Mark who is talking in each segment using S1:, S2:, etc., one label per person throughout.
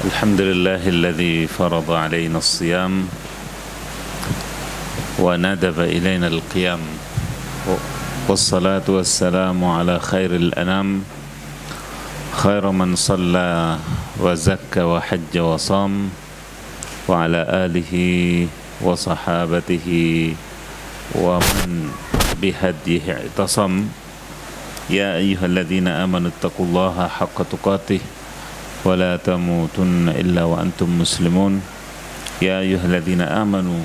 S1: الحمد لله الذي فرض علينا الصيام وندب إلينا القيام والصلاة والسلام على خير الأنام خير من صلى وزكى وحج وصام وعلى آله وصحابته ومن بهديه اعتصم يا أيها الذين آمنوا اتقوا الله حق تقاته ولا تموتن إلا وأنتم مسلمون يا أيها الذين آمنوا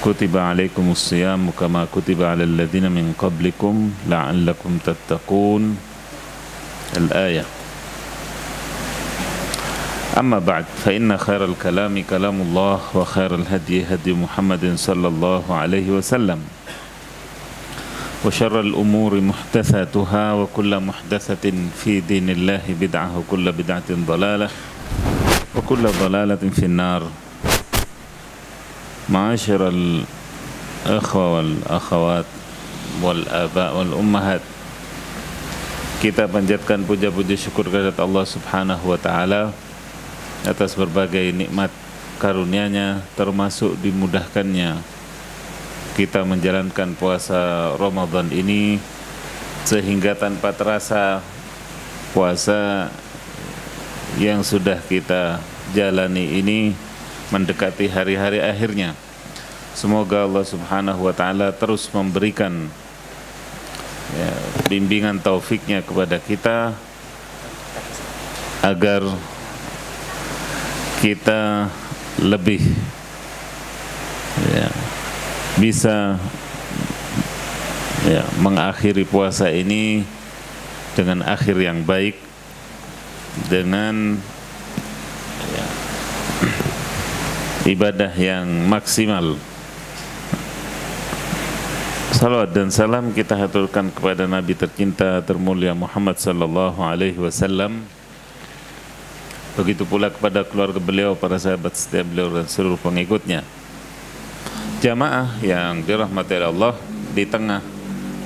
S1: كتب عليكم الصيام كما كتب على الذين من قبلكم لعلكم تتقون الآية. أما بعد فإن خير الكلام كلام الله وخير الهدي هدي محمد صلى الله عليه وسلم وشر الأمور محدثاتها وكل محدثة في دين الله بدعة وكل بدعة ضلالة وكل ضلالة في النار. معاشر الأخوة والأخوات والآباء والأمهات, kita panjatkan puja-puji syukur kehadirat Allah Subhanahu wa taala atas berbagai nikmat karunia-Nya, termasuk dimudahkannya kita menjalankan puasa Ramadan ini, sehingga tanpa terasa puasa yang sudah kita jalani ini mendekati hari-hari akhirnya. Semoga Allah Subhanahu wa taala terus memberikan bimbingan taufiknya kepada kita agar kita lebih bisa mengakhiri puasa ini dengan akhir yang baik, dengan ibadah yang maksimal. Salawat dan salam kita haturkan kepada Nabi tercinta termulia Muhammad sallallahu alaihi wasallam. Begitu pula kepada keluarga beliau, para sahabat setia beliau dan seluruh pengikutnya. Jamaah yang dirahmati Allah, di tengah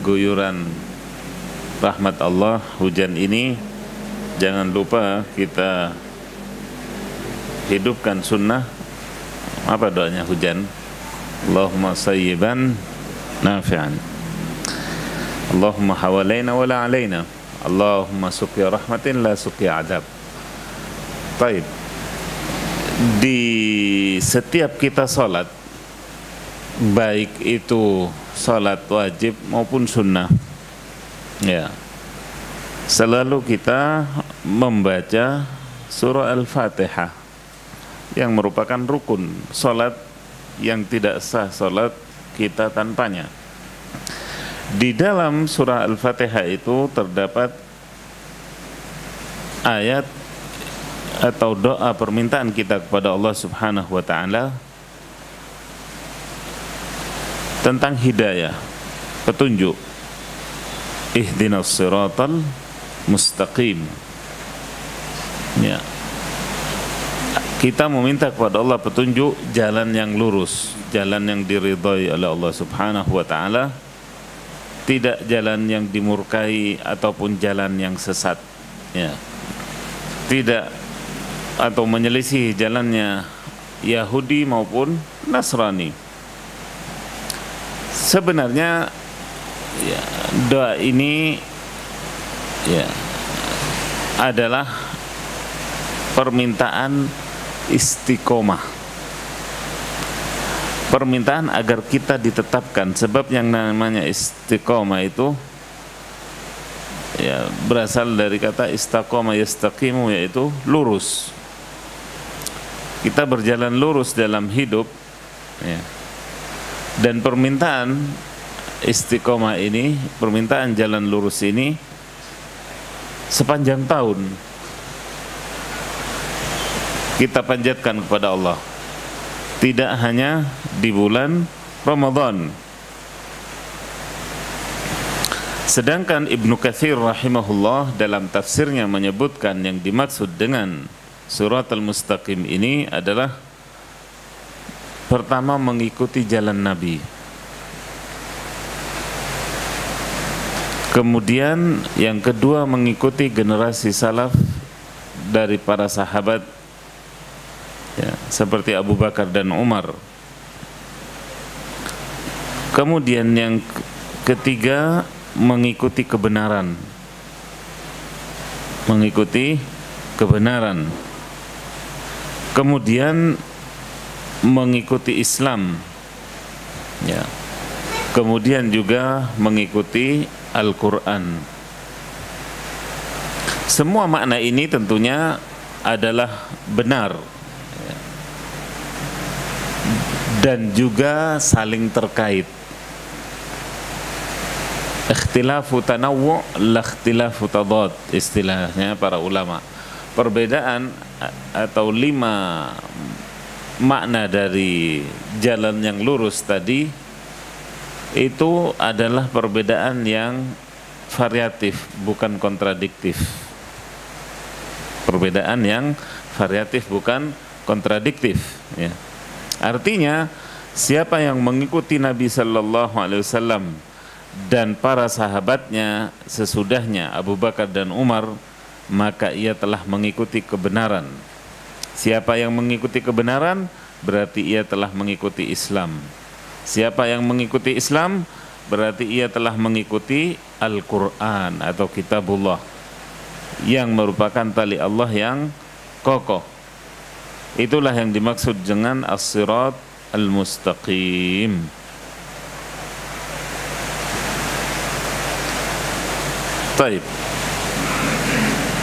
S1: guyuran rahmat Allah, hujan ini, jangan lupa kita hidupkan sunnah. Apa doanya hujan? Allahumma sayyiban nafi'an, Allahumma hawalaina wala alaina, Allahumma suqya rahmatin la suqya adab. Baik, di setiap kita salat, baik itu salat wajib maupun sunnah, selalu kita membaca surah Al-Fatihah yang merupakan rukun salat, yang tidak sah salat kita tanpanya. Di dalam surah Al-Fatihah itu terdapat ayat atau doa permintaan kita kepada Allah Subhanahu wa taala tentang hidayah, petunjuk. Ihdinas siratal mustaqim. Kita meminta kepada Allah petunjuk jalan yang lurus, jalan yang diridhai oleh Allah Subhanahu wa taala, tidak jalan yang dimurkai ataupun jalan yang sesat. Tidak atau menyelisih jalannya Yahudi maupun Nasrani. Sebenarnya doa ini adalah permintaan istiqomah, permintaan agar kita ditetapkan. Sebab yang namanya istiqomah itu berasal dari kata istaqoma yastaqimu, yaitu lurus. Kita berjalan lurus dalam hidup, dan permintaan istiqomah ini, permintaan jalan lurus ini sepanjang tahun kita panjatkan kepada Allah, tidak hanya di bulan Ramadan. Sedangkan Ibnu Katsir rahimahullah dalam tafsirnya menyebutkan yang dimaksud dengan surat Al-Mustaqim ini adalah pertama mengikuti jalan Nabi, kemudian yang kedua mengikuti generasi salaf dari para sahabat ya, seperti Abu Bakar dan Umar. Kemudian yang ketiga, mengikuti kebenaran. Mengikuti kebenaran. Kemudian mengikuti Islam, ya. Kemudian juga mengikuti Al-Quran. Semua makna ini tentunya adalah benar, ya, dan juga saling terkait. Ikhtilafu tanawwu' la ikhtilafu tadad, istilahnya para ulama. Perbedaan atau 5 makna dari jalan yang lurus tadi itu adalah perbedaan yang variatif, bukan kontradiktif. Perbedaan yang variatif, bukan kontradiktif, ya. Artinya siapa yang mengikuti Nabi Sallallahu Alaihi Wasallam dan para sahabatnya sesudahnya Abu Bakar dan Umar, maka ia telah mengikuti kebenaran. Siapa yang mengikuti kebenaran, berarti ia telah mengikuti Islam. Siapa yang mengikuti Islam, berarti ia telah mengikuti Al-Quran atau Kitabullah, yang merupakan tali Allah yang kokoh. Itulah yang dimaksud dengan as-sirat al-mustaqim. Baik,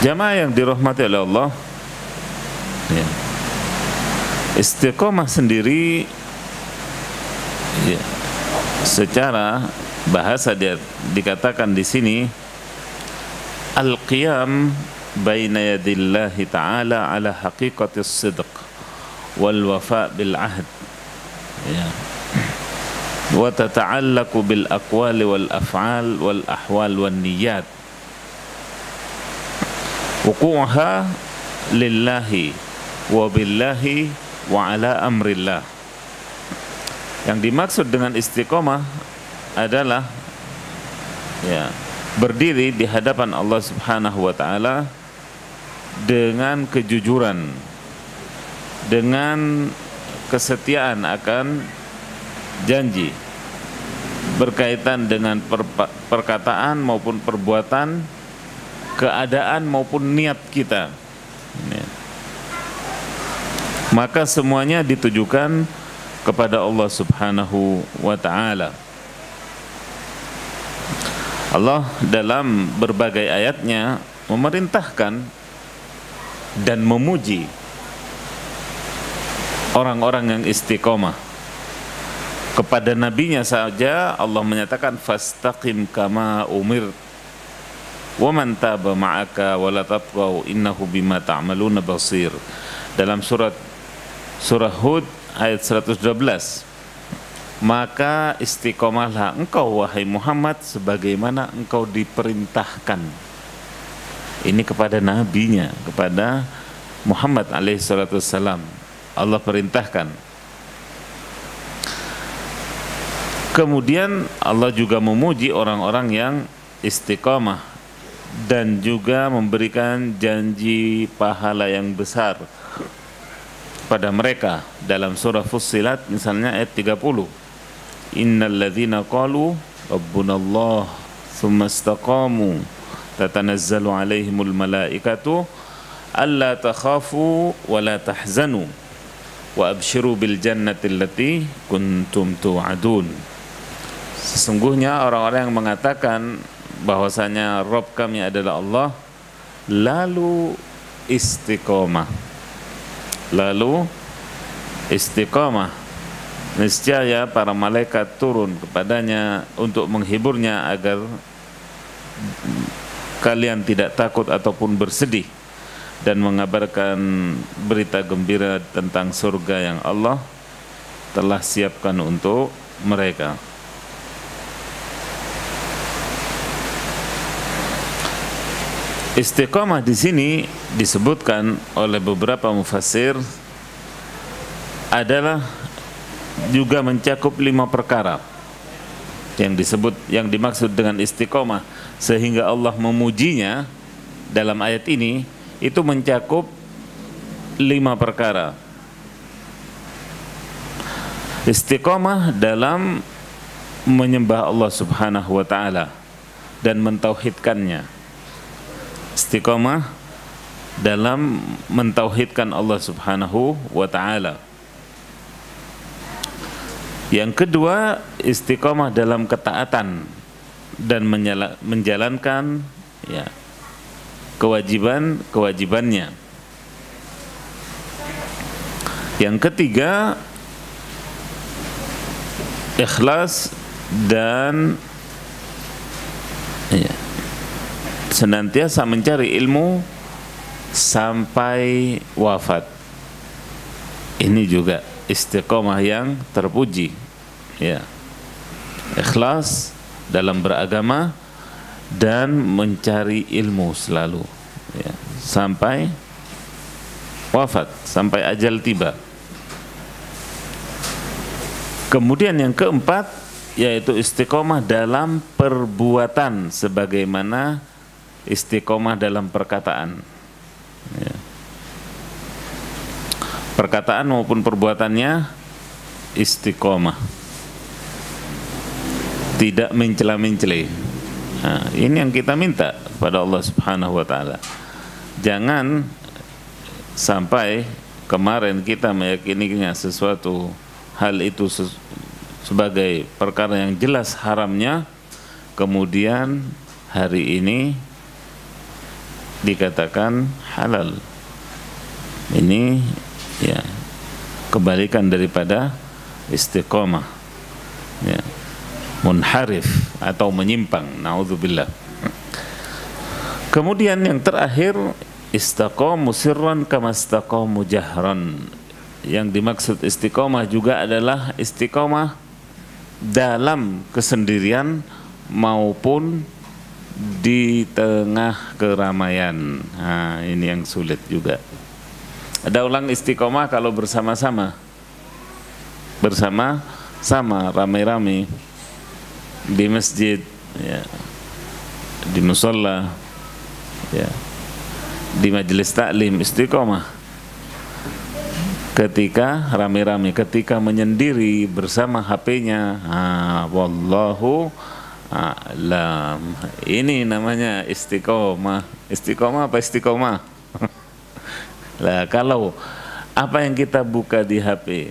S1: jamaah yang dirahmati oleh Allah, ya, istiqomah sendiri, ya, secara bahasa dia dikatakan di sini al-qiyam baina yadillahi ta'ala ala haqiqatis sidq wal wafa bil ahd, ya, wa tata'allaqu bil aqwali wal af'al wal ahwal wan niyat, wuqu'uha lillahi wa billahi wa ala amrillah. Yang dimaksud dengan istiqomah adalah, ya, berdiri di hadapan Allah Subhanahu wa taala dengan kejujuran, dengan kesetiaan akan janji, berkaitan dengan perkataan maupun perbuatan, keadaan maupun niat kita, ya. Maka semuanya ditujukan kepada Allah Subhanahu wa ta'ala. Allah dalam berbagai ayatnya memerintahkan dan memuji orang-orang yang istiqomah. Kepada nabinya saja Allah menyatakan fastaqim kama umir wa man taba ma'aka wa la tatghaw innahu bima ta'maluna basir. Dalam surah Hud ayat 112, maka istiqomahlah engkau wahai Muhammad sebagaimana engkau diperintahkan. Ini kepada nabinya, kepada Muhammad alaihi salatu wassalam, Allah perintahkan. Kemudian Allah juga memuji orang-orang yang istiqomah dan juga memberikan janji pahala yang besar pada mereka. Dalam surah Fussilat misalnya ayat 30, innal ladzina qalu rabbunallah tsumma istaqamu tatanazzalu alaihimul malaikatu alla takhafu wa la tahzanu wa abshiru bil jannati allati kuntum tu'adun. Sesungguhnya orang-orang yang mengatakan bahwasanya Rabb kami adalah Allah, lalu istiqomah, niscaya para malaikat turun kepadanya untuk menghiburnya agar kalian tidak takut ataupun bersedih, dan mengabarkan berita gembira tentang surga yang Allah telah siapkan untuk mereka. Istiqamah di sini disebutkan oleh beberapa mufassir adalah juga mencakup 5 perkara yang dimaksud dengan istiqamah, sehingga Allah memujinya dalam ayat ini itu mencakup 5 perkara. Istiqomah dalam menyembah Allah Subhanahu wa taala dan mentauhidkannya. Istiqomah dalam mentauhidkan Allah Subhanahu wa taala. Yang kedua, istiqomah dalam ketaatan dan menjalankan ya kewajibannya. Yang ketiga, ikhlas dan ya, senantiasa mencari ilmu sampai wafat. Ini juga istiqomah yang terpuji, ya. Ikhlas dalam beragama dan mencari ilmu selalu, ya, sampai wafat, sampai ajal tiba. Kemudian yang keempat, yaitu istiqomah dalam perbuatan sebagaimana istiqomah dalam perkataan, ya. Perkataan maupun perbuatannya istiqomah, tidak mencela-mencela. Nah, ini yang kita minta kepada Allah Subhanahu wa taala. Jangan sampai kemarin kita meyakininya sesuatu hal itu sebagai perkara yang jelas haramnya, kemudian hari ini dikatakan halal. Ini ya kebalikan daripada istiqomah, ya, munharif atau menyimpang, naudzubillah. Kemudian yang terakhir, istaqamu sirran kama istaqamu jahran. Yang dimaksud istiqomah juga adalah istiqomah dalam kesendirian maupun di tengah keramaian. Nah, ini yang sulit juga. Ada ulang istiqomah kalau bersama-sama, ramai-ramai di masjid, ya, di musholla, ya, di majelis taklim, istiqomah. Ketika ramai-ramai, ketika menyendiri bersama HP-nya, wallahu a'lam. Ini namanya istiqomah. Istiqomah apa istiqomah? Lah, kalau apa yang kita buka di HP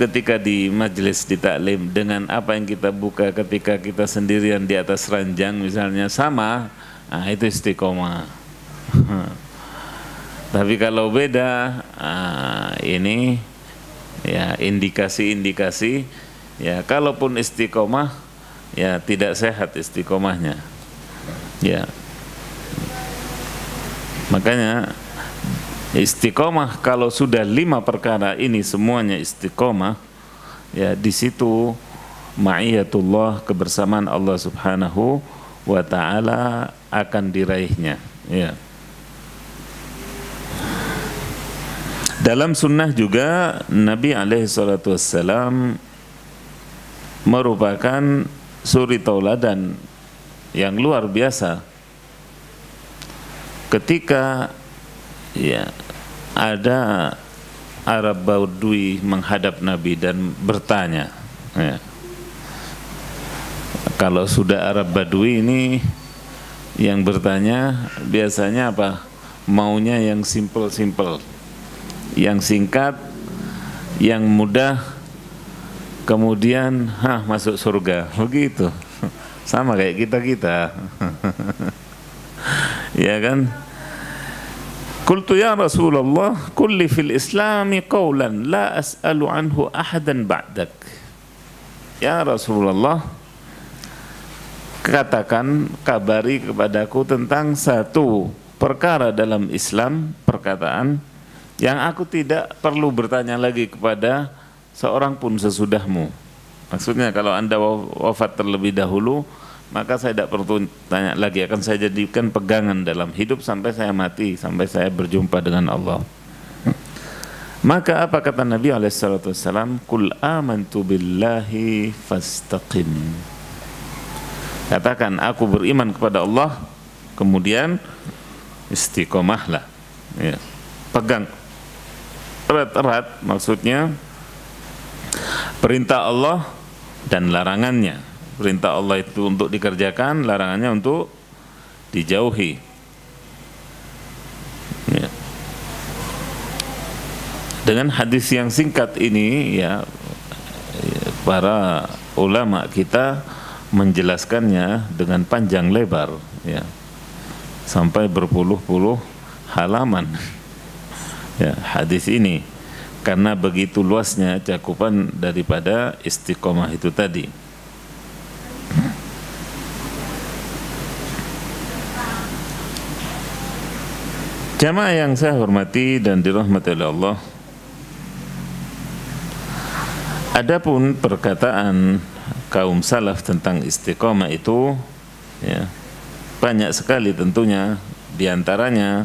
S1: ketika di majelis di taklim dengan apa yang kita buka ketika kita sendirian di atas ranjang misalnya sama, itu istiqomah. Tapi kalau beda, ini ya indikasi-indikasi, ya kalaupun istiqomah ya tidak sehat istiqomahnya, ya. Makanya istiqomah kalau sudah 5 perkara ini semuanya istiqomah, ya di situ ma'iyatullah, kebersamaan Allah Subhanahu wa taala akan diraihnya, ya. Dalam sunnah juga Nabi alaihi salatu wassalam merupakan suri tauladan yang luar biasa ketika ya ada Arab Badui menghadap Nabi dan bertanya, ya. Kalau sudah Arab Badui ini yang bertanya biasanya apa? Maunya yang simple-simple, yang singkat, yang mudah, kemudian masuk surga, begitu. Sama kayak kita ya kan? Qultu ya Rasulullah, kulli fil islami qawlan la as'alu anhu ahadan ba'dak. Ya Rasulullah, katakan, kabari kepadaku tentang satu perkara dalam Islam, perkataan yang aku tidak perlu bertanya lagi kepada seorang pun sesudahmu. Maksudnya kalau Anda wafat terlebih dahulu, maka saya tidak perlu tanya lagi, akan saya jadikan pegangan dalam hidup sampai saya mati, sampai saya berjumpa dengan Allah. Maka apa kata Nabi SAW? Qul amantu billahi fastaqim. Katakan, aku beriman kepada Allah, kemudian istiqomahlah, ya. Pegang erat-erat, maksudnya perintah Allah dan larangannya. Perintah Allah itu untuk dikerjakan, larangannya untuk dijauhi. Ya. Dengan hadis yang singkat ini, ya, para ulama kita menjelaskannya dengan panjang lebar, ya, sampai berpuluh-puluh halaman, ya, hadis ini, karena begitu luasnya cakupan daripada istiqomah itu tadi. Jamaah yang saya hormati dan dirahmati oleh Allah, adapun perkataan kaum salaf tentang istiqomah itu, ya, banyak sekali tentunya. Di antaranya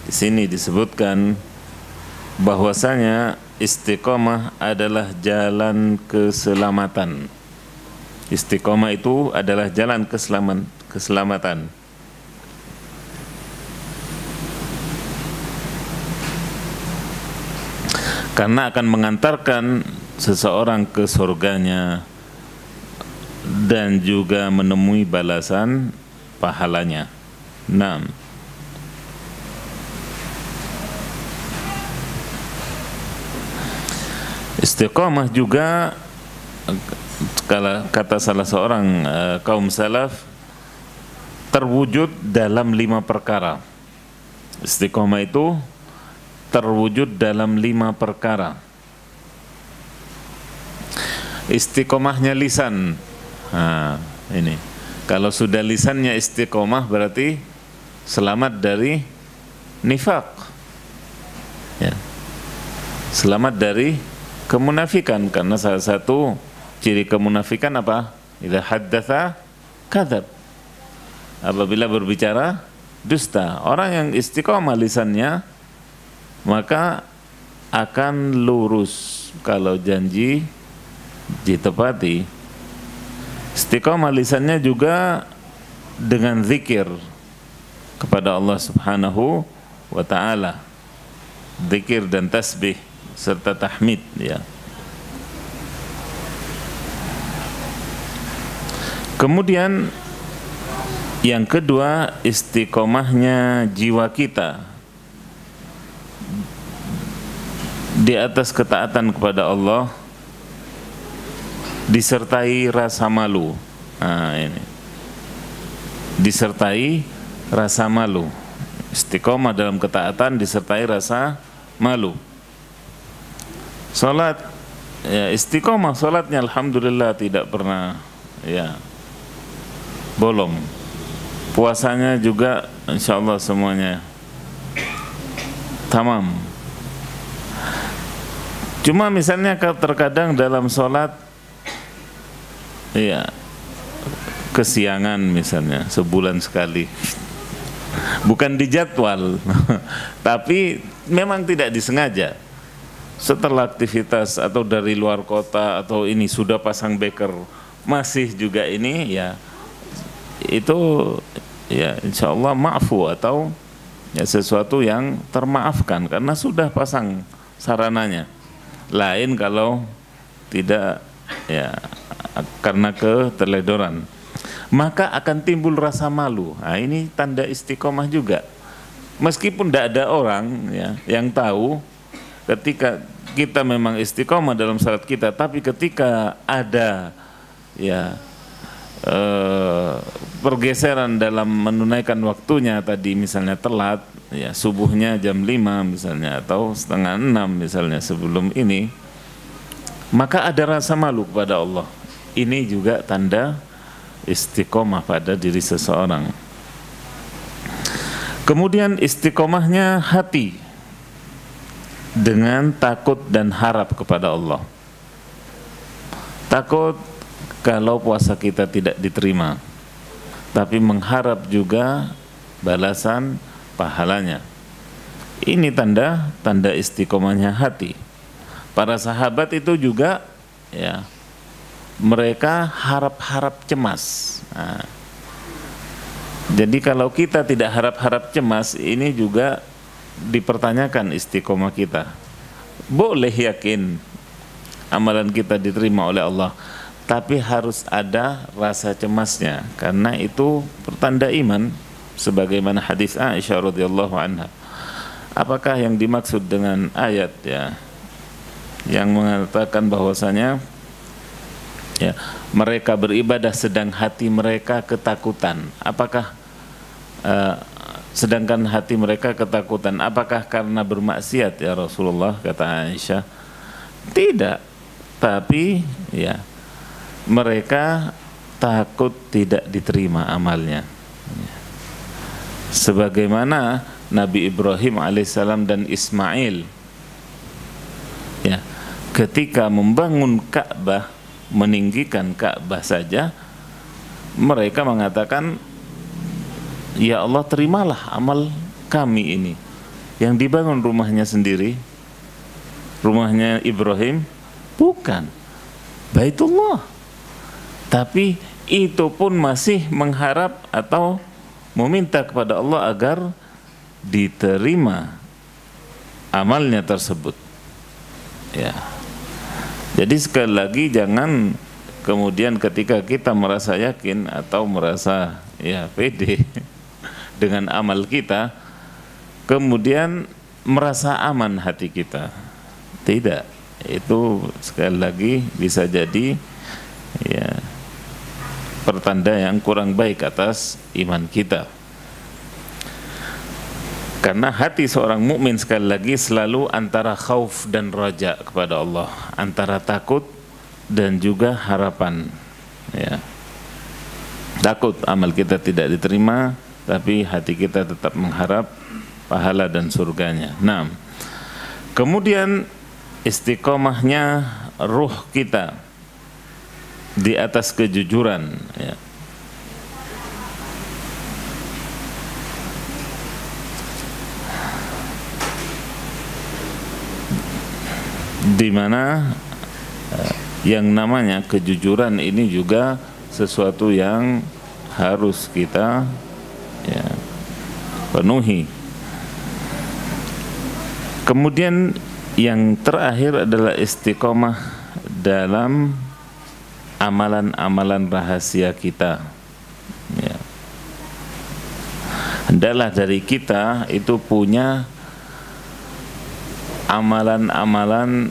S1: di sini disebutkan bahwasanya istiqomah adalah jalan keselamatan. Istiqomah itu adalah jalan keselamatan. Karena akan mengantarkan seseorang ke surganya dan juga menemui balasan pahalanya. 6. Istiqomah juga, kata salah seorang kaum salaf, terwujud dalam 5 perkara. Istiqomah itu terwujud dalam 5 perkara. Istiqomahnya lisan. Nah, ini. Kalau sudah lisannya istiqomah berarti selamat dari nifaq. Ya. Selamat dari kemunafikan, karena salah satu ciri kemunafikan apa? Idza haddatsa kadzab. Apabila berbicara dusta. Orang yang istiqomah lisannya maka akan lurus kalau janji ditepati. Istiqomah lisannya juga dengan zikir kepada Allah Subhanahu wa ta'ala, zikir dan tasbih serta tahmid, ya. Kemudian yang kedua, istiqomahnya jiwa kita di atas ketaatan kepada Allah disertai rasa malu. Nah, ini disertai rasa malu. Istiqomah dalam ketaatan disertai rasa malu. Salat, ya, istiqomah salatnya alhamdulillah tidak pernah, ya, bolong. Puasanya juga insyaallah semuanya tamam. Cuma misalnya terkadang dalam sholat, ya, kesiangan misalnya sebulan sekali, bukan dijadwal, tapi memang tidak disengaja. Setelah aktivitas atau dari luar kota atau ini sudah pasang beker, masih juga ini, ya, itu, ya, insya Allah ma'fu atau, ya, sesuatu yang termaafkan karena sudah pasang sarananya. Lain kalau tidak, ya, karena keteledoran, maka akan timbul rasa malu. Nah, ini tanda istiqomah juga. Meskipun tidak ada orang, ya, yang tahu ketika kita memang istiqomah dalam salat kita, tapi ketika ada, ya, pergeseran dalam menunaikan waktunya tadi, misalnya telat, ya, subuhnya jam 5 misalnya atau setengah 6 misalnya sebelum ini, maka ada rasa malu kepada Allah. Ini juga tanda istiqomah pada diri seseorang. Kemudian istiqomahnya hati dengan takut dan harap kepada Allah. Takut kalau puasa kita tidak diterima, tapi mengharap juga balasan pahalanya. Ini tanda istiqomahnya hati. Para sahabat itu juga, ya, mereka harap-harap cemas. Nah, jadi kalau kita tidak harap-harap cemas, ini juga dipertanyakan istiqomah kita. Boleh yakin, amalan kita diterima oleh Allah, tapi harus ada rasa cemasnya, karena itu pertanda iman, sebagaimana hadis Aisyah radhiyallahu anha. Apakah yang dimaksud dengan ayat ya yang mengatakan bahwasanya ya mereka beribadah sedang hati mereka ketakutan? Apakah sedangkan hati mereka ketakutan, apakah karena bermaksiat ya Rasulullah, kata Aisyah? Tidak, tapi ya mereka takut tidak diterima amalnya, sebagaimana Nabi Ibrahim alaihissalam dan Ismail ya, ketika membangun Ka'bah, meninggikan Ka'bah saja, mereka mengatakan, ya Allah, terimalah amal kami ini. Yang dibangun rumahnya sendiri, rumahnya Ibrahim, bukan Baitullah, tapi itu pun masih mengharap atau meminta kepada Allah agar diterima amalnya tersebut ya. Jadi sekali lagi, jangan kemudian ketika kita merasa yakin atau merasa ya pede dengan amal kita, kemudian merasa aman hati kita. Tidak, itu sekali lagi bisa jadi ya pertanda yang kurang baik atas iman kita. Karena hati seorang mukmin sekali lagi selalu antara khauf dan raja kepada Allah, antara takut dan juga harapan ya. Takut amal kita tidak diterima, tapi hati kita tetap mengharap pahala dan surganya. Nah, kemudian istiqomahnya ruh kita di atas kejujuran ya. Di mana yang namanya kejujuran ini juga sesuatu yang harus kita ya penuhi. Kemudian yang terakhir adalah istiqomah dalam amalan-amalan rahasia kita ya. Hendaklah dari kita itu punya amalan-amalan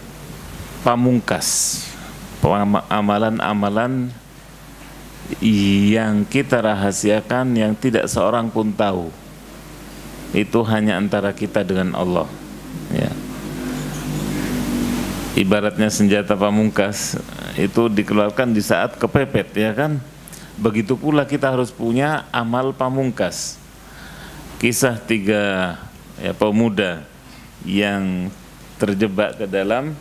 S1: pamungkas, amalan-amalan yang kita rahasiakan, yang tidak seorang pun tahu. Itu hanya antara kita dengan Allah ya. Ibaratnya senjata pamungkas itu dikeluarkan di saat kepepet ya kan. Begitu pula kita harus punya amal pamungkas. Kisah 3 ya pemuda yang terjebak ke dalam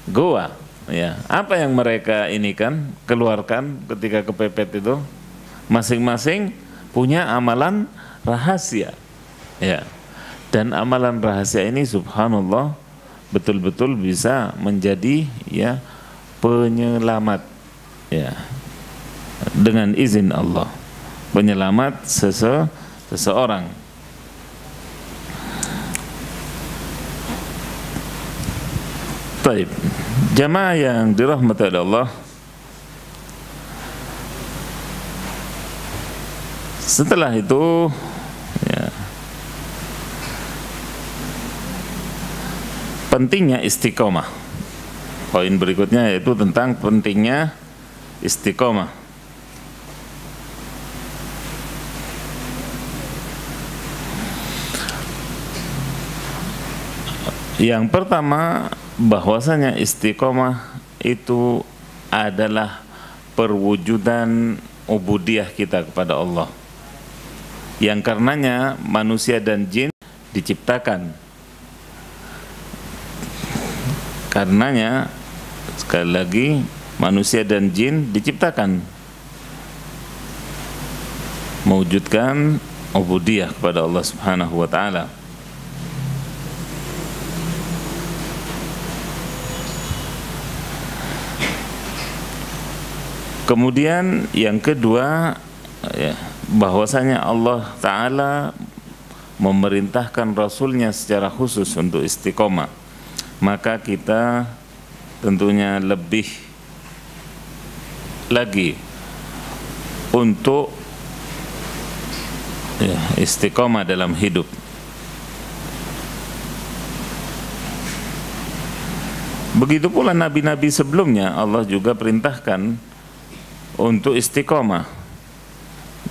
S1: goa ya. Apa yang mereka ini kan keluarkan ketika kepepet itu? Masing-masing punya amalan rahasia ya. Dan amalan rahasia ini subhanallah betul-betul bisa menjadi ya penyelamat ya, dengan izin Allah, penyelamat seseorang. Baik, jamaah yang dirahmati oleh Allah, setelah itu ya, pentingnya istiqomah. Poin berikutnya yaitu tentang pentingnya istiqomah. Yang pertama, bahwasanya istiqomah itu adalah perwujudan ubudiyah kita kepada Allah, yang karenanya manusia dan jin diciptakan. Karenanya sekali lagi manusia dan jin diciptakan mewujudkan ubudiyah kepada Allah Subhanahu wa taala. Kemudian yang kedua ya, bahwasanya Allah Ta'ala memerintahkan Rasulnya secara khusus untuk istiqomah. Maka kita tentunya lebih lagi untuk istiqomah dalam hidup. Begitu pula nabi-nabi sebelumnya Allah juga perintahkan untuk istiqomah.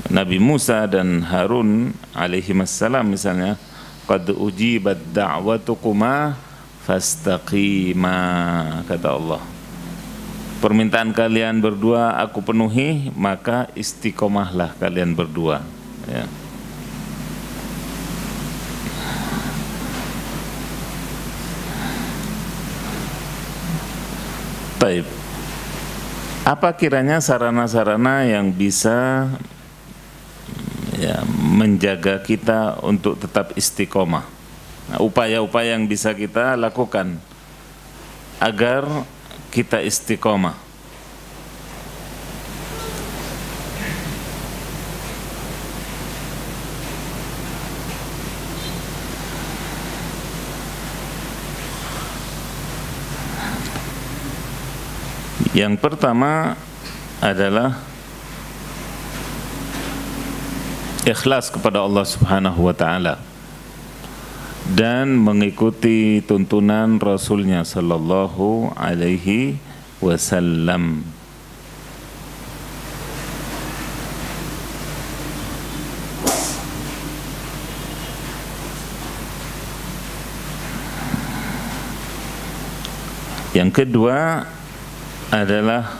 S1: Nabi Musa dan Harun alaihimassalam misalnya, qad ujibat da'watukuma fastaqima, kata Allah. Permintaan kalian berdua aku penuhi, maka istiqomahlah kalian berdua, ya. Baik. Apa kiranya sarana-sarana yang bisa menjaga kita untuk tetap istiqomah? Nah, upaya-upaya yang bisa kita lakukan agar kita istiqomah. Yang pertama adalah ikhlas kepada Allah Subhanahu wa ta'ala dan mengikuti tuntunan Rasulnya sallallahu alaihi wasallam. Yang kedua adalah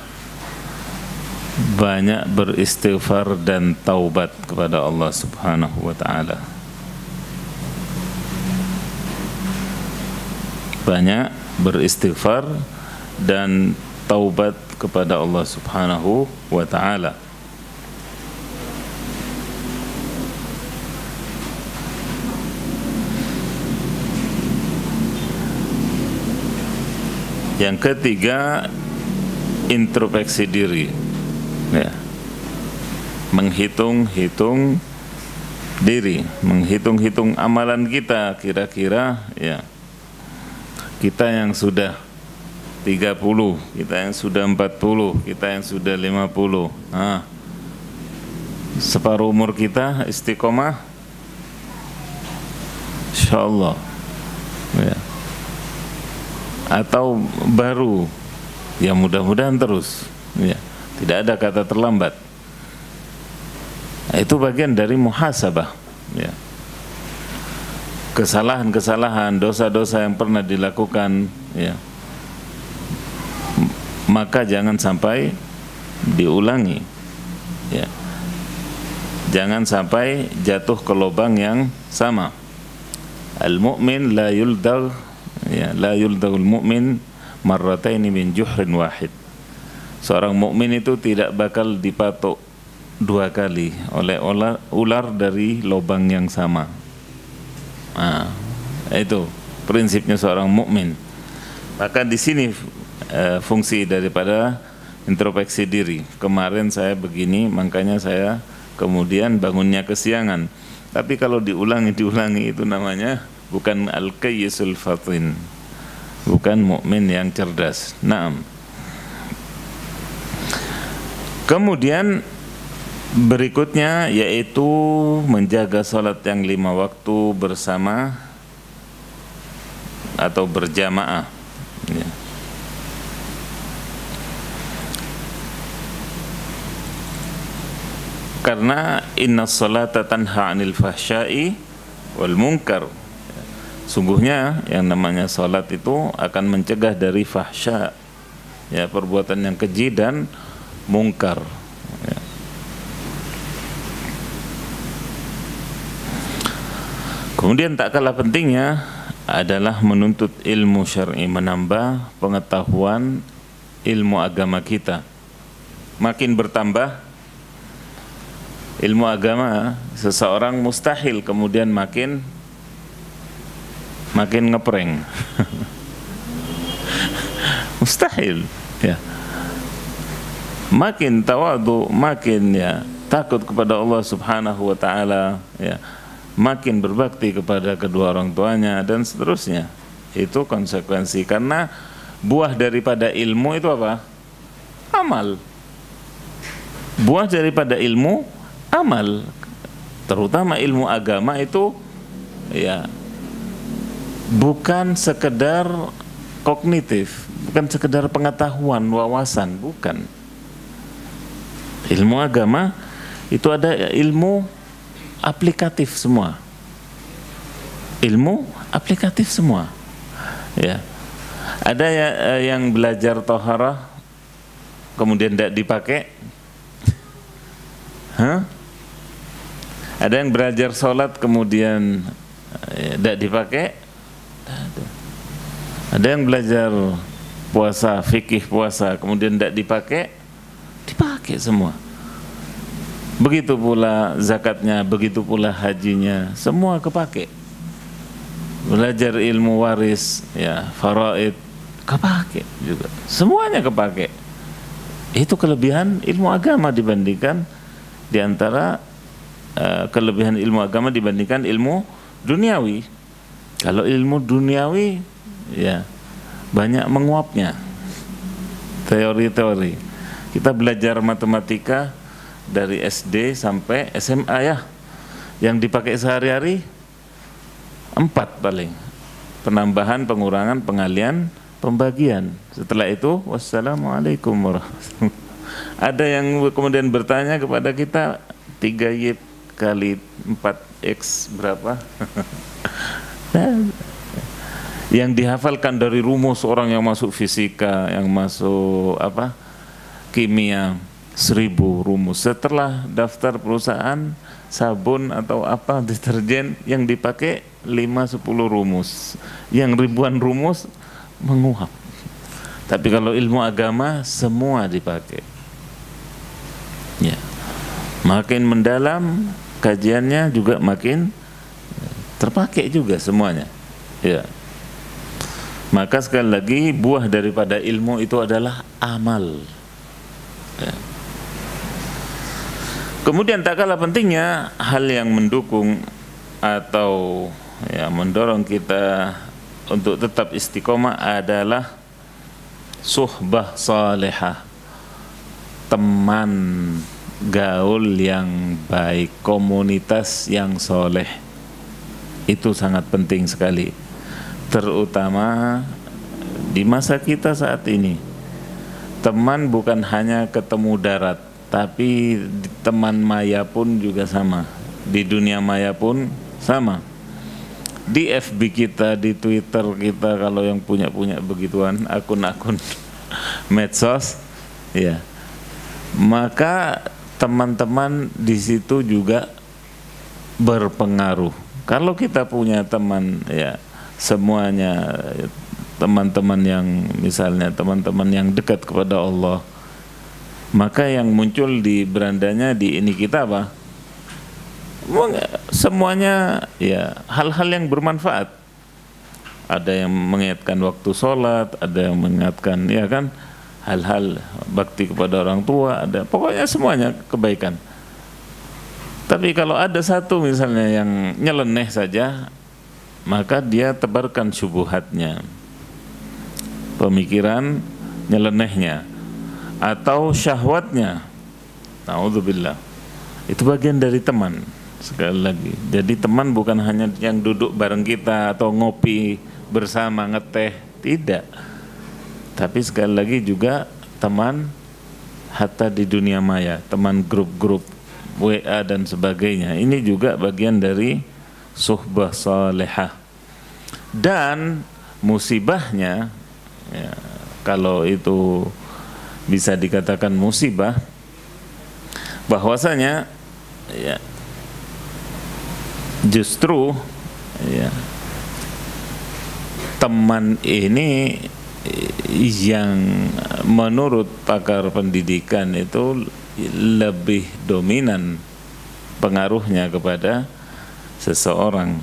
S1: banyak beristighfar dan taubat kepada Allah Subhanahu wa ta'ala. Banyak beristighfar dan taubat kepada Allah Subhanahu wa ta'ala. Yang ketiga, introspeksi diri, ya. Menghitung-hitung diri, menghitung-hitung amalan kita, kira-kira ya kita yang sudah 30, kita yang sudah 40, kita yang sudah 50, separuh umur kita istiqomah, insyaallah, ya. Atau baru, ya mudah-mudahan terus, ya. Tidak ada kata terlambat. Nah, itu bagian dari muhasabah, ya. Kesalahan-kesalahan, dosa-dosa yang pernah dilakukan, ya, maka jangan sampai diulangi, ya. Jangan sampai jatuh ke lubang yang sama. Al-mu'min la yuldagh, ya, la yuldaghul mu'min marrataini min juhrin wahid. Seorang mukmin itu tidak bakal dipatok dua kali oleh ular dari lubang yang sama. Nah, itu prinsipnya seorang mukmin. Maka di sini fungsi daripada introspeksi diri. Kemarin saya begini, makanya saya kemudian bangunnya kesiangan. Tapi kalau diulangi itu namanya bukan al-qayyisul fatin, bukan mukmin yang cerdas. Naam. Kemudian berikutnya yaitu menjaga salat yang 5 waktu bersama atau berjamaah, ya. Karena inna salata tanha 'anil fahsya'i wal munkar. Sungguhnya yang namanya salat itu akan mencegah dari fahsya, ya, perbuatan yang keji dan mungkar, ya. Kemudian tak kalah pentingnya adalah menuntut ilmu syar'i, menambah pengetahuan ilmu agama kita. Makin bertambah ilmu agama seseorang, mustahil kemudian makin ngeprank. Mustahil, ya. Makin tawadhu, makin, ya, takut kepada Allah Subhanahu wa ta'ala, ya, makin berbakti kepada kedua orang tuanya dan seterusnya. Itu konsekuensi, karena buah daripada ilmu itu apa? Amal. Buah daripada ilmu amal, terutama ilmu agama itu ya bukan sekedar kognitif, bukan sekedar pengetahuan, wawasan, bukan. Ilmu agama itu ada ilmu aplikatif semua. Ilmu aplikatif semua. Ya. Ada yang belajar toharah kemudian tidak dipakai. Hah? Ada yang belajar sholat kemudian tidak dipakai. Ada yang belajar puasa, fikih puasa kemudian tidak dipakai. Dipakai semua. Begitu pula zakatnya, begitu pula hajinya, semua kepake. Belajar ilmu waris, ya, faraid, kepake juga. Semuanya kepake. Itu kelebihan ilmu agama dibandingkan diantara kelebihan ilmu agama dibandingkan ilmu duniawi. Kalau ilmu duniawi, ya banyak menguapnya. Teori-teori. Kita belajar matematika dari SD sampai SMA ya. Yang dipakai sehari-hari 4 paling. Penambahan, pengurangan, pengalian, pembagian. Setelah itu wassalamualaikum warahmatullahi wabarakatuh. Ada yang kemudian bertanya kepada kita 3Y kali 4X berapa? Yang dihafalkan dari rumus orang yang masuk fisika, yang masuk apa? Kimia, 1000 rumus. Setelah daftar perusahaan sabun atau apa deterjen yang dipakai 5-10 rumus, yang ribuan rumus menguap. Tapi kalau ilmu agama semua dipakai. Ya. Makin mendalam kajiannya juga makin terpakai juga semuanya. Ya. Maka sekali lagi buah daripada ilmu itu adalah amal. Ya. Kemudian tak kalah pentingnya hal yang mendukung atau ya mendorong kita untuk tetap istiqomah adalah suhbah salihah, teman gaul yang baik, komunitas yang soleh. Itu sangat penting sekali, terutama di masa kita saat ini. Teman bukan hanya ketemu darat, tapi teman maya pun juga sama, di dunia maya pun sama. Di FB kita, di Twitter kita, kalau yang punya begituan akun-akun medsos, ya, maka teman-teman di situ juga berpengaruh. Kalau kita punya teman, ya semuanya teman-teman yang misalnya teman-teman yang dekat kepada Allah, maka yang muncul di berandanya di ini kita apa? Semuanya ya hal-hal yang bermanfaat. Ada yang mengingatkan waktu sholat, ada yang mengingatkan ya kan hal-hal bakti kepada orang tua, ada pokoknya semuanya kebaikan. Tapi kalau ada satu misalnya yang nyeleneh saja, maka dia tebarkan syubhatnya, pemikiran nyelenehnya atau syahwatnya. Na'udzubillah. Itu bagian dari teman. Sekali lagi, jadi teman bukan hanya yang duduk bareng kita atau ngopi bersama ngeteh, tidak. Tapi sekali lagi juga teman hatta di dunia maya, teman grup-grup WA dan sebagainya. Ini juga bagian dari suhbah salihah. Dan musibahnya, ya, kalau itu bisa dikatakan musibah, bahwasanya ya justru ya teman ini yang menurut pakar pendidikan itu lebih dominan pengaruhnya kepada seseorang.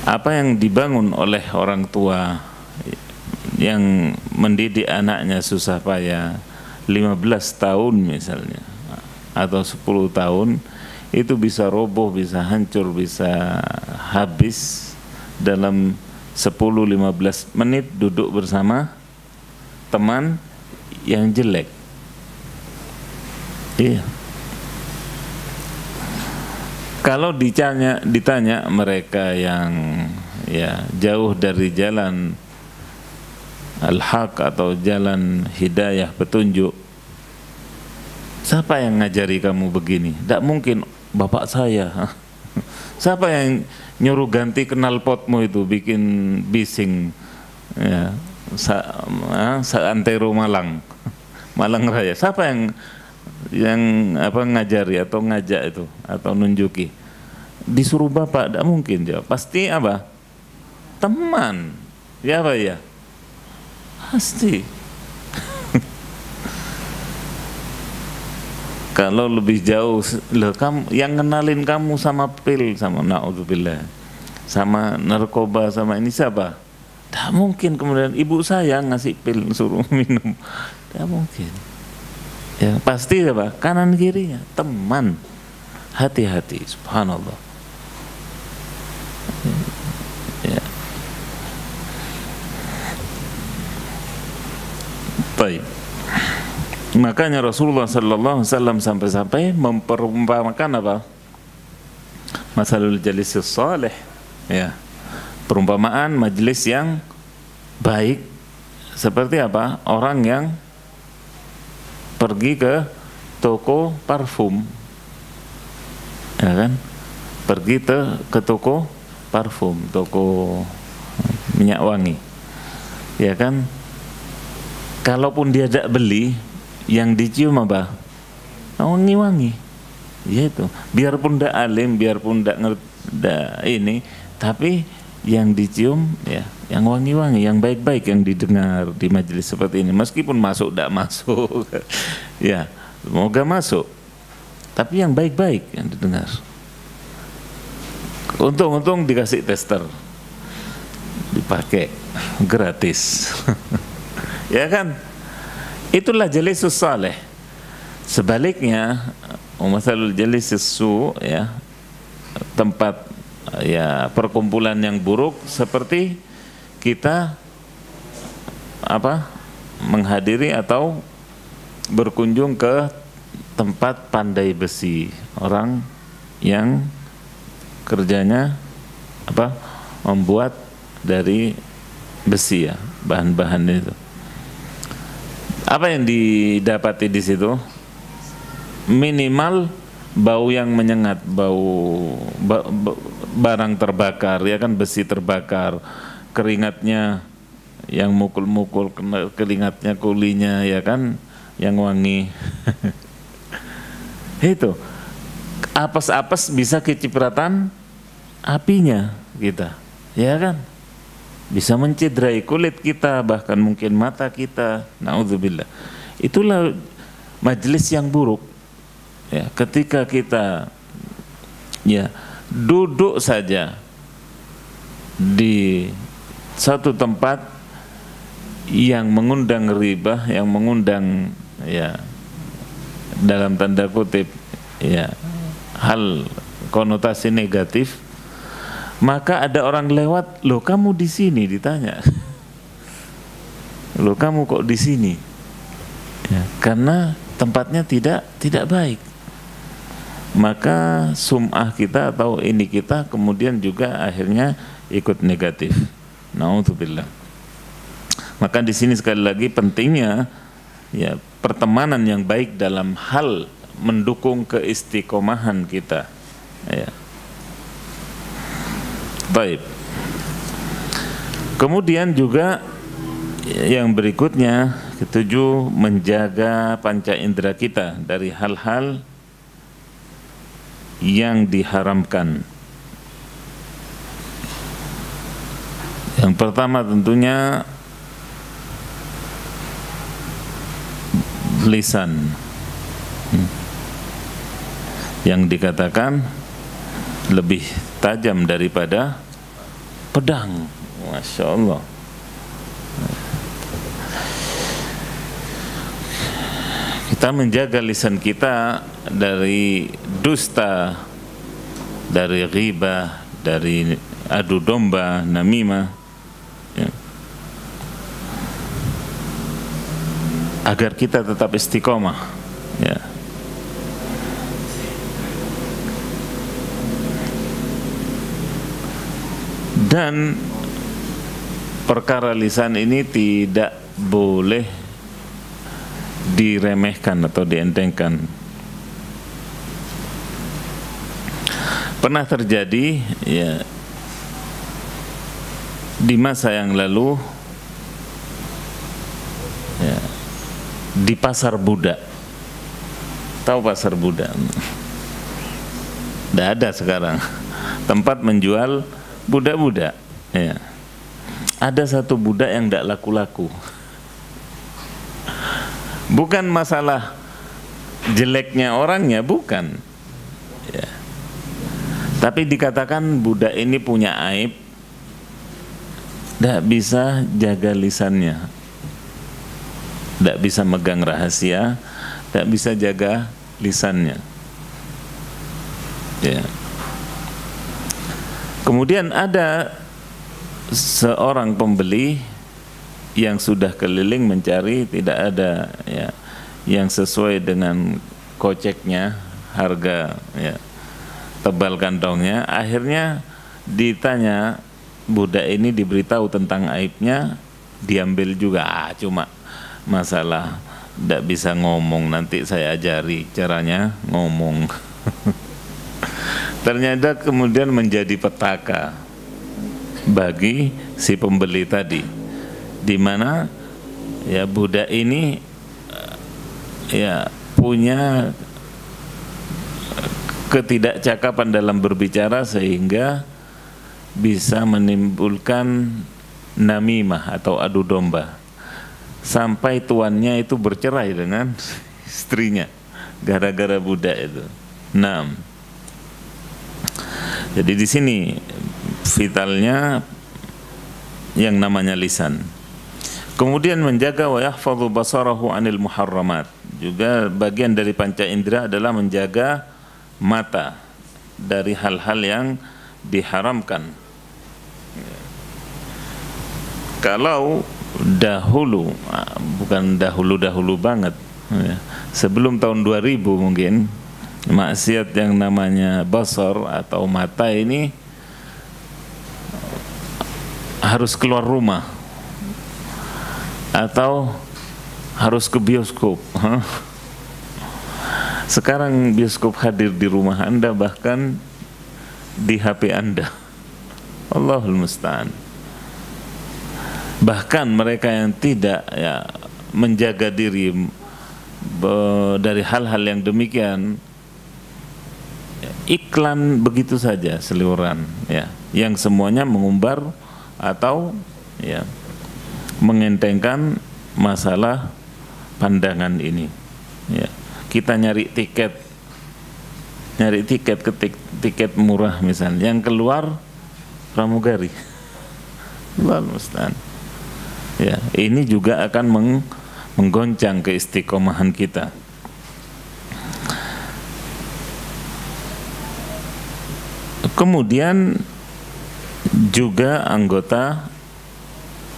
S1: Apa yang dibangun oleh orang tua yang mendidik anaknya susah payah 15 tahun misalnya atau 10 tahun, itu bisa roboh, bisa hancur, bisa habis dalam 10-15 menit duduk bersama teman yang jelek. Iya. Kalau ditanya mereka yang ya jauh dari jalan al-haq atau jalan hidayah petunjuk, siapa yang ngajari kamu begini? Tidak mungkin bapak saya. Siapa yang nyuruh ganti knalpotmu itu bikin bising ya, seantero Malang Raya? Siapa yang apa ngajari atau ngajak itu atau nunjuki? Disuruh bapak? Tidak mungkin dia. Pasti apa? Teman. Ya apa ya? Pasti. Kalau lebih jauh, kamu yang kenalin kamu sama pil, sama naudzubillah, sama narkoba, sama ini siapa? Tidak mungkin kemudian ibu saya ngasih pil suruh minum. Tidak mungkin. Ya pasti apa? Kanan kirinya teman. Hati-hati, subhanallah. Ya. Baik. Makanya Rasulullah sallallahu alaihi wasallam sampai-sampai memperumpamakan apa? Masalul jalisis salih, ya. Perumpamaan majelis yang baik seperti apa? Orang yang pergi ke toko parfum, ya kan? Pergi ke toko parfum, toko minyak wangi, ya kan? Kalaupun dia tidak beli, yang dicium apa? Wangi-wangi, yaitu. Biarpun tidak alim, biarpun tidak ngerti ini, tapi yang dicium ya, yang wangi-wangi, yang baik-baik yang didengar di majelis seperti ini. Meskipun masuk tidak masuk, ya semoga masuk. Tapi yang baik-baik yang didengar. Untung-untung dikasih tester, dipakai gratis, ya kan? Itulah jalisus saleh. Sebaliknya, masalul jalisus su, ya, tempat ya perkumpulan yang buruk seperti kita apa? Menghadiri atau berkunjung ke tempat pandai besi, orang yang kerjanya apa? Membuat dari besi, ya, bahan-bahan itu. Apa yang didapati di situ? Minimal bau yang menyengat, barang terbakar, ya kan, besi terbakar, keringatnya yang mukul-mukul, keringatnya kulinya, ya kan, yang wangi. Itu apes-apes bisa kecipratan apinya kita, ya kan? Bisa mencederai kulit kita, bahkan mungkin mata kita. Naudzubillah. Itulah majelis yang buruk. Ya, ketika kita ya duduk saja di satu tempat yang mengundang ribah, yang mengundang ya dalam tanda kutip ya hal konotasi negatif, maka ada orang lewat, loh kamu di sini, ditanya, loh kamu kok di sini? Ya, karena tempatnya tidak baik. Maka sum'ah kita atau ini kita kemudian juga akhirnya ikut negatif. Naudzubillah. Maka di sini sekali lagi pentingnya ya pertemanan yang baik dalam hal mendukung keistiqomahan kita. Ya. Baik. Kemudian juga yang berikutnya, ketujuh, menjaga panca indera kita dari hal-hal yang diharamkan. Yang pertama tentunya lisan, yang dikatakan lebih tajam daripada pedang. Masya Allah. Kita menjaga lisan kita dari dusta, dari ghibah, dari adu domba, namimah, agar kita tetap istiqomah, ya. Dan perkara lisan ini tidak boleh diremehkan atau dientengkan. Pernah terjadi, ya, di masa yang lalu, ya, di pasar budak. Tahu pasar budak? Tidak ada sekarang tempat menjual budak-budak, ya. Ada satu budak yang tidak laku-laku. Bukan masalah jeleknya orangnya, bukan, ya. Tapi dikatakan budak ini punya aib, tidak bisa jaga lisannya, tidak bisa megang rahasia, tidak bisa jaga lisannya, ya. Kemudian ada seorang pembeli yang sudah keliling mencari, tidak ada, ya, yang sesuai dengan koceknya, harga, ya, tebal kantongnya. Akhirnya ditanya, budak ini diberitahu tentang aibnya, diambil juga. Cuma masalah tidak bisa ngomong, nanti saya ajari caranya ngomong. Ternyata kemudian menjadi petaka bagi si pembeli tadi, di mana, ya, budak ini, ya, punya ketidakcakapan dalam berbicara sehingga bisa menimbulkan namimah atau adu domba, sampai tuannya itu bercerai dengan istrinya gara-gara budak itu. Nah, jadi di sini vitalnya yang namanya lisan. Kemudian menjaga wa yahfadhu basarahu anil muharramat. Juga bagian dari panca indera adalah menjaga mata dari hal-hal yang diharamkan. Kalau dahulu, bukan dahulu banget, ya, sebelum tahun 2000 mungkin, maksiat yang namanya basar atau mata ini harus keluar rumah atau harus ke bioskop. Sekarang bioskop hadir di rumah Anda, bahkan di HP Anda. Allahul musta'an. Bahkan mereka yang tidak, ya, menjaga diri dari hal-hal yang demikian, iklan begitu saja seliweran, ya, yang semuanya mengumbar atau, ya, mengentengkan masalah pandangan ini, ya. Kita nyari tiket tiket murah misalnya, yang keluar pramugari. Allahul musta'an. Ya, ini juga akan menggoncang keistiqomahan kita. Kemudian juga anggota,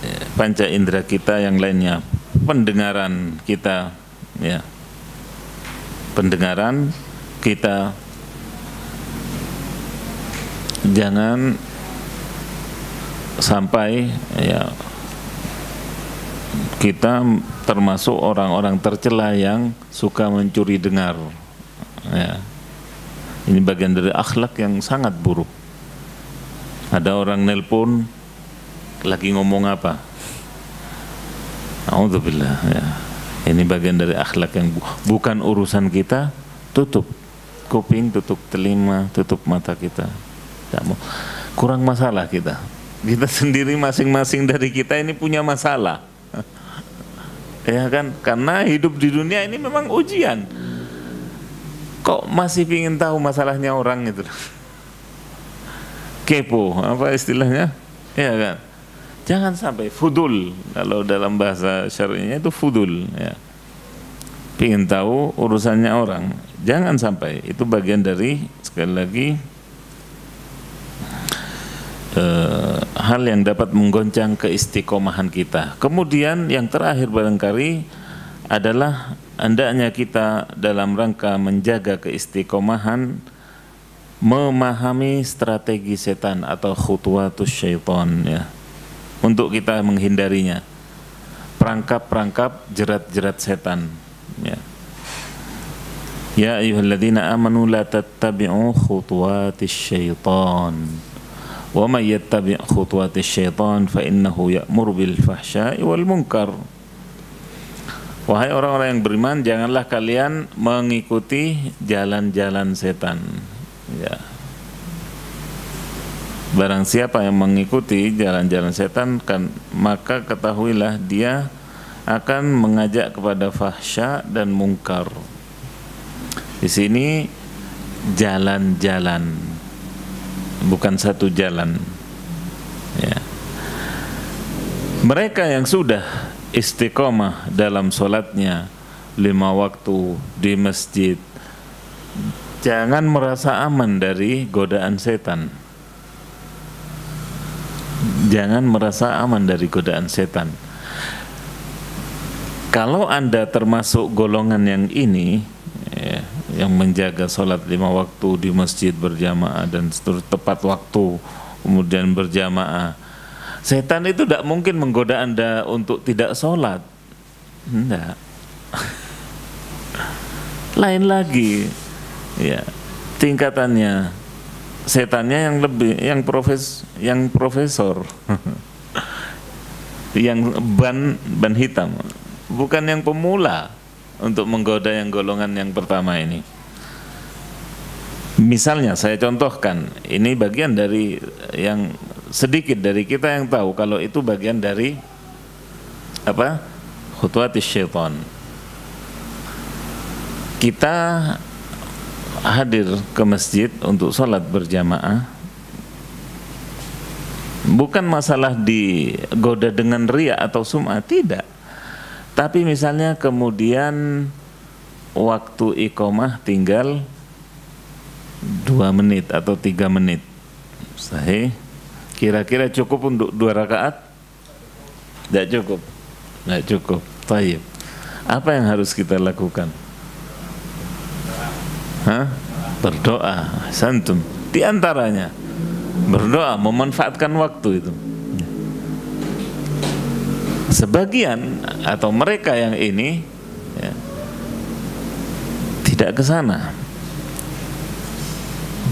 S1: ya, panca indera kita yang lainnya, pendengaran kita, ya, pendengaran kita jangan sampai, ya, kita termasuk orang-orang tercela yang suka mencuri dengar, ya. Ini bagian dari akhlak yang sangat buruk. Ada orang nelpon, lagi ngomong apa? A'udzubillah, ya. Ini bagian dari akhlak yang bukan urusan kita. Tutup kuping, tutup telinga, tutup mata kita. Tidak mau. Kurang masalah kita. Kita sendiri masing-masing dari kita ini punya masalah. Ya kan? Karena hidup di dunia ini memang ujian. Kok masih ingin tahu masalahnya orang itu? Kepo, apa istilahnya? Ya kan? Jangan sampai fudul, kalau dalam bahasa syar'inya itu fudul, ya. Ingin tahu urusannya orang, jangan sampai. Itu bagian dari, sekali lagi, hal yang dapat menggoncang keistiqomahan kita. Kemudian yang terakhir barangkali adalah hendaknya kita dalam rangka menjaga keistiqomahan memahami strategi setan atau khutuwatus syaitan, ya, untuk kita menghindarinya, perangkap-perangkap jerat-jerat setan, ya. Ya ayyuhalladzina amanu la tattabi'u khutuwatis syaitan wa may yattabi' khutuwatis syaitan fa innahu ya'muru bil fahsya'i wal munkar. Wahai orang-orang yang beriman, janganlah kalian mengikuti jalan-jalan setan, ya. Barang siapa yang mengikuti jalan-jalan setan, kan maka ketahuilah dia akan mengajak kepada fahsya dan mungkar. Di sini jalan-jalan, bukan satu jalan, ya. Mereka yang sudah istiqomah dalam sholatnya 5 waktu di masjid, jangan merasa aman dari godaan setan. Jangan merasa aman dari godaan setan. Kalau Anda termasuk golongan yang ini, ya, yang menjaga sholat 5 waktu di masjid berjamaah dan tepat waktu, kemudian berjamaah, setan itu tidak mungkin menggoda Anda untuk tidak sholat. Tidak. Lain lagi, ya, tingkatannya. Setannya yang lebih, yang profesor, yang ban hitam, bukan yang pemula untuk menggoda yang golongan yang pertama ini. Misalnya saya contohkan, ini bagian dari yang sedikit dari kita yang tahu kalau itu bagian dari apa? Khutuwatis syaitan. Kita hadir ke masjid untuk sholat berjamaah, bukan masalah digoda dengan riya atau sum'ah, tidak. Tapi misalnya kemudian waktu iqamah tinggal 2 menit atau 3 menit, sahih, kira-kira cukup untuk 2 rakaat? Tidak cukup, tidak cukup. Tayyib. Apa yang harus kita lakukan? Berdoa, santum. Di antaranya berdoa, memanfaatkan waktu itu. Sebagian atau mereka yang ini, ya, tidak ke sana,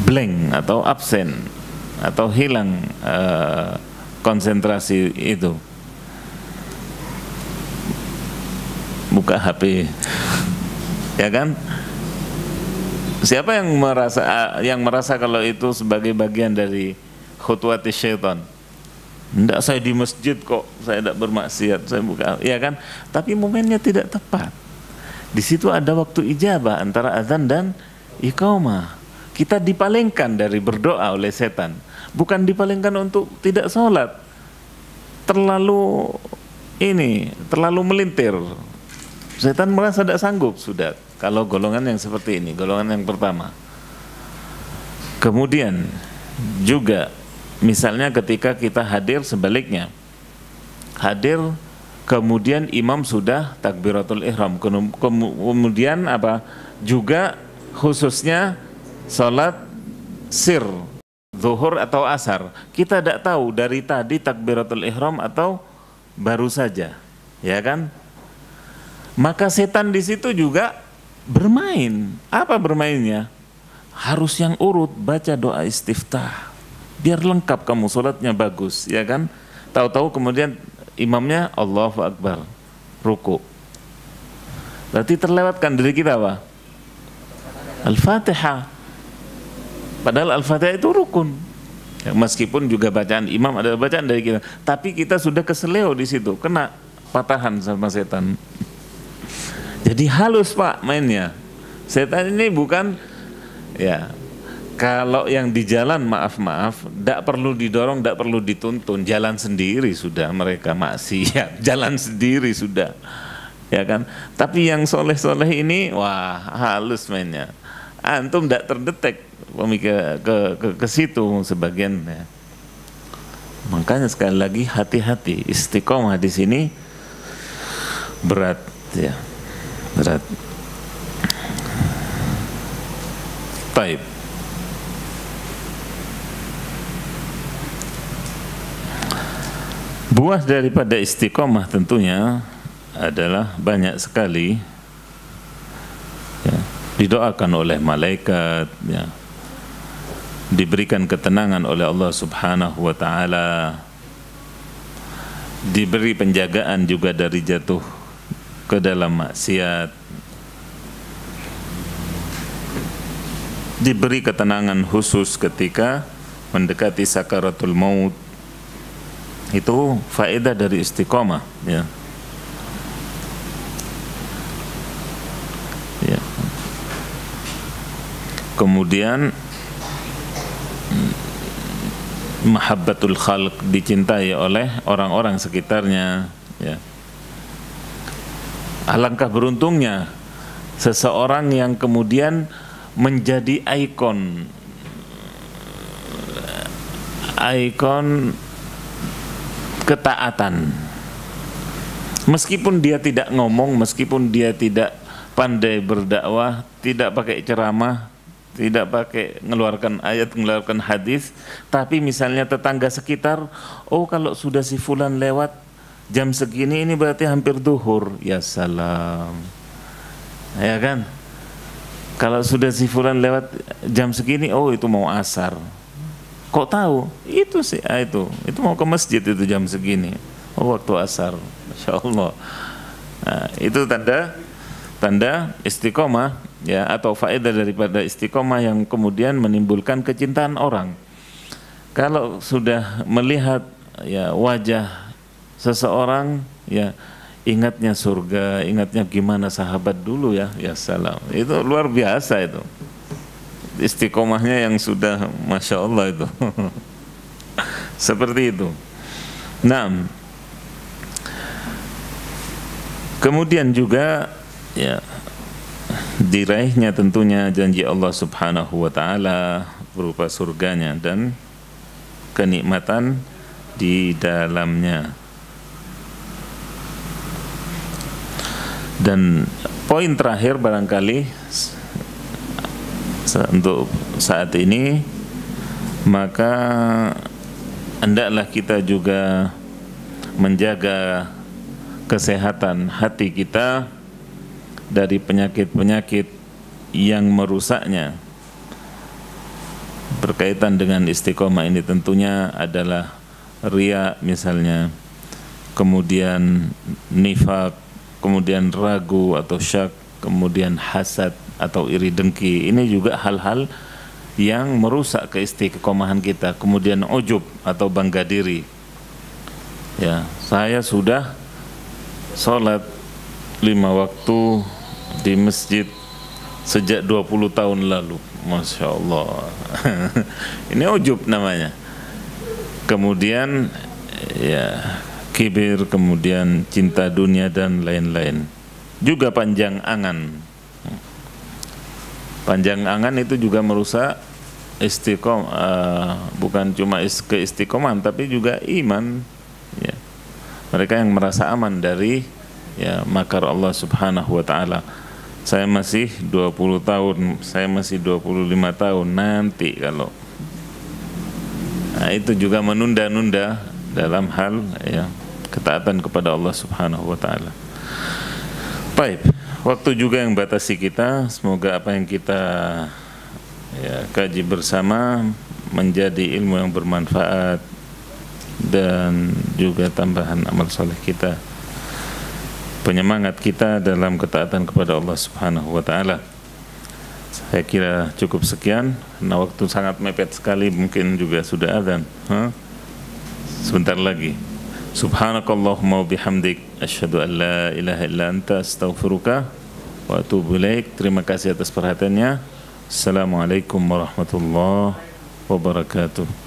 S1: blank atau absen atau hilang konsentrasi itu, buka HP, ya kan? Siapa yang merasa kalau itu sebagai bagian dari khutuwatis syaitan? Tidak, saya di masjid kok, saya tidak bermaksiat, saya buka, ya kan? Tapi momennya tidak tepat. Di situ ada waktu ijabah antara azan dan iqamah. Kita dipalingkan dari berdoa oleh setan, bukan dipalingkan untuk tidak sholat. Terlalu melintir. Setan merasa tidak sanggup sudah. Kalau golongan yang seperti ini, golongan yang pertama. Kemudian juga misalnya ketika kita hadir sebaliknya, hadir kemudian imam sudah takbiratul ihram, kemudian apa juga khususnya salat sir zuhur atau asar, kita tidak tahu dari tadi takbiratul ihram atau baru saja, ya kan? Maka setan di situ juga bermain. Apa bermainnya? Harus yang urut, baca doa istiftah, biar lengkap kamu sholatnya bagus, ya kan? Tahu-tahu kemudian imamnya Allahu Akbar, ruku. Berarti terlewatkan dari kita apa? Al-Fatihah. Padahal Al-Fatihah itu rukun. Ya, meskipun juga bacaan imam adalah bacaan dari kita, tapi kita sudah keseleo di situ, kena patahan sama setan. Jadi halus Pak mainnya. Setan ini bukan, ya, kalau yang di jalan maaf, tidak perlu didorong, tidak perlu dituntun, jalan sendiri sudah mereka maksiat, jalan sendiri sudah, ya kan. Tapi yang soleh-soleh ini, wah halus mainnya. Antum tidak terdetek pemikir ke situ sebagian. Ya. Makanya sekali lagi hati-hati, istiqomah di sini berat, ya. berat. Taib. Buah daripada istiqomah tentunya adalah banyak sekali, ya, didoakan oleh malaikat, ya, diberikan ketenangan oleh Allah Subhanahu wa Ta'ala, diberi penjagaan juga dari jatuh ke dalam maksiat, diberi ketenangan khusus ketika mendekati sakaratul maut. Itu faedah dari istiqomah, ya. Ya. Kemudian mahabbatul khalq, dicintai oleh orang-orang sekitarnya, ya. Alangkah beruntungnya seseorang yang kemudian menjadi ikon ketaatan, meskipun dia tidak ngomong, meskipun dia tidak pandai berdakwah, tidak pakai ceramah, tidak pakai ngeluarkan ayat, ngeluarkan hadis, tapi misalnya tetangga sekitar, oh kalau sudah si fulan lewat jam segini ini berarti hampir duhur, ya salam, ya kan? Kalau sudah si fulan lewat jam segini, oh itu mau asar. Kok tahu? Itu sih, itu mau ke masjid itu jam segini. Oh waktu asar, Masya Allah. Nah, itu tanda istiqomah, ya, atau faedah daripada istiqomah yang kemudian menimbulkan kecintaan orang. Kalau sudah melihat, ya, wajah seseorang, ya, ingatnya surga, ingatnya gimana sahabat dulu, ya, ya salam. Itu luar biasa itu. Istiqomahnya yang sudah Masya Allah itu. Seperti itu. Nah, kemudian juga, ya, diraihnya tentunya janji Allah Subhanahu wa Ta'ala berupa surganya dan kenikmatan di dalamnya. Dan poin terakhir barangkali untuk saat ini, maka hendaklah kita juga menjaga kesehatan hati kita dari penyakit-penyakit yang merusaknya. Berkaitan dengan istiqomah ini tentunya adalah riya misalnya, kemudian nifaq, kemudian ragu atau syak, kemudian hasad atau iri dengki. Ini juga hal-hal yang merusak keistiqomahan kita. Kemudian ujub atau bangga diri. Ya, saya sudah sholat 5 waktu di masjid sejak 20 tahun lalu. Masya Allah. Ini ujub namanya. Kemudian, ya, kibir, kemudian cinta dunia dan lain-lain. Juga panjang angan. Panjang angan itu juga merusak istiqomah, bukan cuma keistiqomahan tapi juga iman, ya. Mereka yang merasa aman dari, ya, makar Allah Subhanahu wa Ta'ala. Saya masih 20 tahun, saya masih 25 tahun nanti kalau. Nah, itu juga menunda-nunda dalam hal, ya, ketaatan kepada Allah Subhanahu wa Ta'ala. Baik, waktu juga yang batasi kita. Semoga apa yang kita, ya, kaji bersama menjadi ilmu yang bermanfaat dan juga tambahan amal soleh kita, penyemangat kita dalam ketaatan kepada Allah Subhanahu wa Ta'ala. Saya kira cukup sekian, karena waktu sangat mepet sekali, mungkin juga sudah adzan. Sebentar lagi. Subhanakallahumma wa bihamdik, asyhadu an la ilaha illa anta, astaghfiruka wa atubu ilaik. Terima kasih atas perhatiannya. Assalamualaikum warahmatullahi wabarakatuh.